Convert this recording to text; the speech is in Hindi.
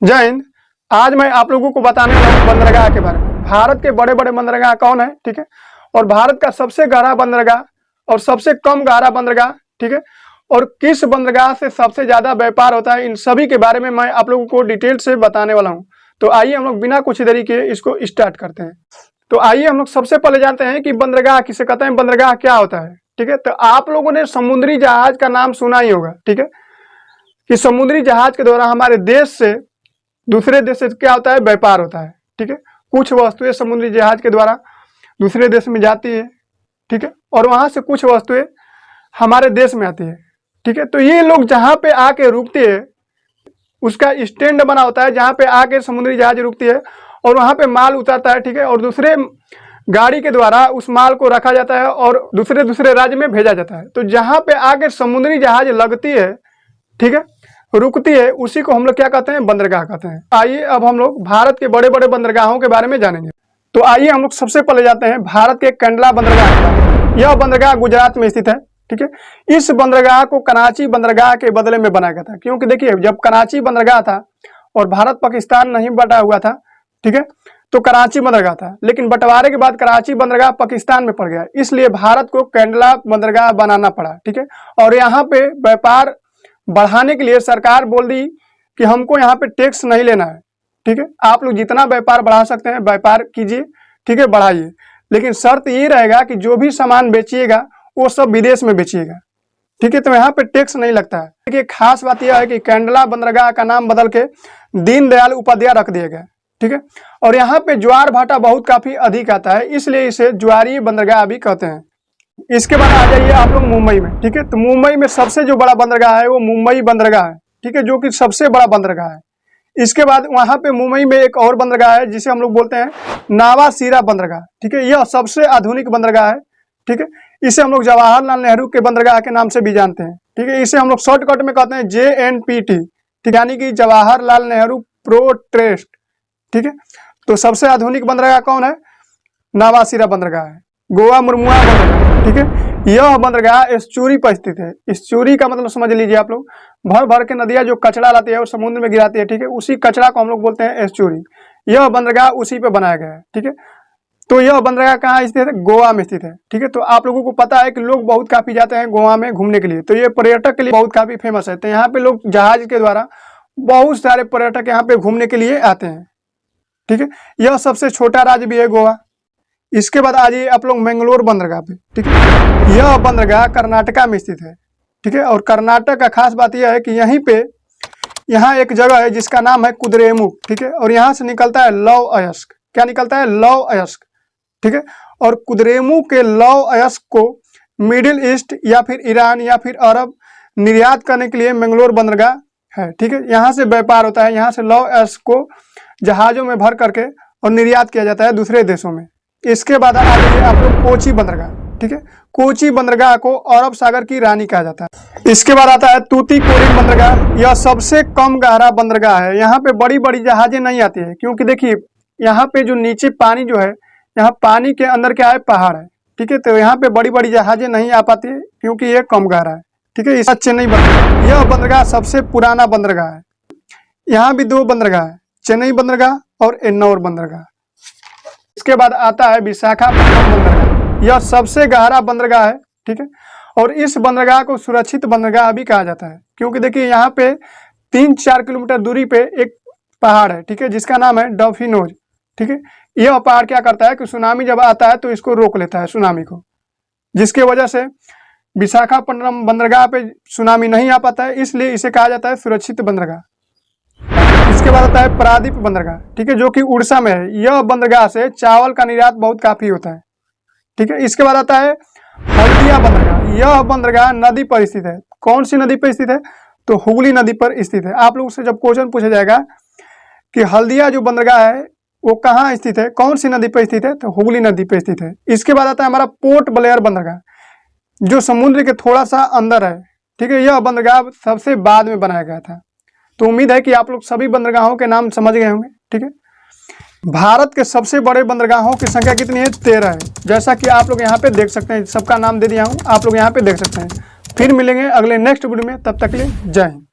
जय हिंद। आज मैं आप लोगों को बताने वाला हूँ बंदरगाह के बारे में। भारत के बड़े बड़े बंदरगाह कौन है, ठीक है, और भारत का सबसे गहरा बंदरगाह और सबसे कम गहरा बंदरगाह, ठीक है, और किस बंदरगाह से सबसे ज्यादा व्यापार होता है, इन सभी के बारे में मैं आप लोगों को डिटेल से बताने वाला हूँ। तो आइए हम लोग बिना कुछ देरी के इसको स्टार्ट करते हैं। तो आइए हम लोग सबसे पहले जानते हैं कि बंदरगाह किसे कहते हैं, बंदरगाह क्या होता है, ठीक है। तो आप लोगों ने समुद्री जहाज का नाम सुना ही होगा, ठीक है, कि समुद्री जहाज के द्वारा हमारे देश से दूसरे देश से क्या होता है, व्यापार होता है, ठीक है। कुछ वस्तुएं समुद्री जहाज के द्वारा दूसरे देश में जाती है, ठीक है, और वहां से कुछ वस्तुएं हमारे देश में आती है, ठीक है। तो ये लोग जहां पे आके रुकती है उसका स्टैंड बना होता है, जहां पे आके समुद्री जहाज रुकती है और वहां पे माल उतरता है, ठीक है, और दूसरे गाड़ी के द्वारा उस माल को रखा जाता है और दूसरे राज्य में भेजा जाता है। तो जहां पे आके समुद्री जहाज लगती है, ठीक है, रुकती है, उसी को हम लोग क्या कहते हैं, बंदरगाह कहते हैं। आइए अब हम लोग भारत के बड़े बड़े बंदरगाहों के बारे में जानेंगे। तो आइए हम लोग सबसे पहले जाते हैं भारत के कंडला बंदरगाह। यह बंदरगाह गुजरात में स्थित है, ठीक है। इस बंदरगाह को कराची बंदरगाह के बदले में बनाया गया था, क्योंकि देखिए जब कराची बंदरगाह था और भारत पाकिस्तान नहीं बटा हुआ था, ठीक है, तो कराची बंदरगाह था, लेकिन बंटवारे के बाद कराची बंदरगाह पाकिस्तान में पड़ गया, इसलिए भारत को कंडला बंदरगाह बनाना पड़ा, ठीक है। और यहाँ पे व्यापार बढ़ाने के लिए सरकार बोल दी कि हमको यहाँ पे टैक्स नहीं लेना है, ठीक है, आप लोग जितना व्यापार बढ़ा सकते हैं व्यापार कीजिए, ठीक है, बढ़ाइए, लेकिन शर्त ये रहेगा कि जो भी सामान बेचिएगा वो सब विदेश में बेचिएगा, ठीक है। तो यहाँ पे टैक्स नहीं लगता है। देखिए खास बात यह है कि कंडला बंदरगाह का नाम बदल के दीनदयाल उपाध्याय रख दिया गया, ठीक है, और यहाँ पे ज्वार भाटा बहुत काफी अधिक आता है, इसलिए इसे ज्वारीय बंदरगाह भी कहते हैं। इसके बाद आ जाइए आप लोग मुंबई में, ठीक है। तो मुंबई में सबसे जो बड़ा बंदरगाह है वो मुंबई बंदरगाह है, ठीक है, जो कि सबसे बड़ा बंदरगाह है। इसके बाद वहां पे मुंबई में एक और बंदरगाह है जिसे हम लोग बोलते हैं नावासीरा बंदरगाह, ठीक है, यह सबसे आधुनिक बंदरगाह है, ठीक है। इसे हम लोग जवाहरलाल नेहरू के बंदरगाह के नाम से भी जानते हैं, ठीक है। इसे हम लोग शॉर्टकट में कहते हैं JNPT, ठीक, यानी कि जवाहरलाल नेहरू पोर्ट ट्रस्ट, ठीक है। तो सबसे आधुनिक बंदरगाह कौन है, नावासीरा बंदरगाह है। गोवा मुर्मुआ बंदरगाह, ठीक है, यह बंदरगाह एस्चुरी पर स्थित है। एस्चुरी का मतलब समझ लीजिए आप लोग, भर भर के नदियां जो कचरा लाती है और समुद्र में गिराती है, ठीक है, उसी कचरा को हम लोग बोलते हैं एस्चुरी। यह बंदरगाह उसी पे बनाया गया है, ठीक है। तो यह बंदरगाह कहाँ स्थित है, गोवा में स्थित है, ठीक है। तो आप लोगों को पता है कि लोग बहुत काफी जाते हैं गोवा में घूमने के लिए, तो ये पर्यटक के लिए बहुत काफी फेमस है। तो यहाँ पे लोग जहाज के द्वारा बहुत सारे पर्यटक यहाँ पे घूमने के लिए आते हैं, ठीक है। यह सबसे छोटा राज्य भी है गोवा। इसके बाद आ जाइए आप लोग मैंगलोर बंदरगाह पे, ठीक है। यह बंदरगाह कर्नाटका में स्थित है, ठीक है, और कर्नाटक का खास बात यह है कि यहीं पे यहाँ एक जगह है जिसका नाम है कुद्रेमुख, ठीक है, और यहाँ से निकलता है लौह अयस्क। क्या निकलता है, लौह अयस्क, ठीक है। और कुद्रेमुख के लौह अयस्क को मिडिल ईस्ट या फिर ईरान या फिर अरब निर्यात करने के लिए मैंगलोर बंदरगाह है, ठीक है। यहाँ से व्यापार होता है, यहाँ से लौह अयस्क को जहाजों में भर करके और निर्यात किया जाता है दूसरे देशों में। इसके बाद आ जाइए आप लोग कोची बंदरगाह, ठीक है। कोची बंदरगाह को अरब सागर की रानी कहा जाता है। इसके बाद आता है तूतीकोरिन बंदरगाह। यह सबसे कम गहरा बंदरगाह है। यहाँ पे बड़ी बड़ी जहाजें नहीं आती है, क्योंकि देखिए यहाँ पे जो नीचे पानी जो है, यहाँ पानी के अंदर क्या है, पहाड़ है, ठीक है। तो यहाँ पे बड़ी बड़ी जहाजें नहीं आ पाती है क्योंकि ये कम गहरा है, ठीक है। चेन्नई बंदरगाह, यह बंदरगाह सबसे पुराना बंदरगाह है। यहाँ भी दो बंदरगाह है, चेन्नई बंदरगाह और एन्नौर बंदरगाह। इसके बाद आता है विशाखापट्टनम बंदरगाह। यह सबसे गहरा बंदरगाह है, ठीक है, और इस बंदरगाह को सुरक्षित बंदरगाह भी कहा जाता है, क्योंकि देखिए यहाँ पे 3-4 किलोमीटर दूरी पे एक पहाड़ है, ठीक है, जिसका नाम है डॉफिनोज, ठीक है। यह पहाड़ क्या करता है कि सुनामी जब आता है तो इसको रोक लेता है, सुनामी को, जिसके वजह से विशाखापट्टनम बंदरगाह पे सुनामी नहीं आ पाता है, इसलिए इसे कहा जाता है सुरक्षित बंदरगाह। इसके बाद आता है पारादीप बंदरगाह, ठीक है, जो कि उड़ीसा में है। यह बंदरगाह से चावल का निर्यात बहुत काफी होता है, ठीक है। इसके बाद आता है हल्दिया बंदरगाह। यह बंदरगाह नदी पर स्थित है। कौन सी नदी पर स्थित है, तो हुगली नदी पर स्थित है। आप लोगों से जब क्वेश्चन पूछा जाएगा कि हल्दिया जो बंदरगाह है वो कहाँ स्थित है, कौन सी नदी पर स्थित है, तो हुगली नदी पर स्थित है। इसके बाद आता है हमारा पोर्ट ब्लेयर बंदरगाह, जो समुद्र के थोड़ा सा अंदर है, ठीक है। यह बंदरगाह सबसे बाद में बनाया गया था। तो उम्मीद है कि आप लोग सभी बंदरगाहों के नाम समझ गए होंगे, ठीक है। भारत के सबसे बड़े बंदरगाहों की संख्या कितनी है, 13 है। जैसा कि आप लोग यहाँ पे देख सकते हैं, सबका नाम दे दिया हूँ, आप लोग यहाँ पे देख सकते हैं। फिर मिलेंगे अगले नेक्स्ट वीडियो में, तब तक के लिए जय हिंद।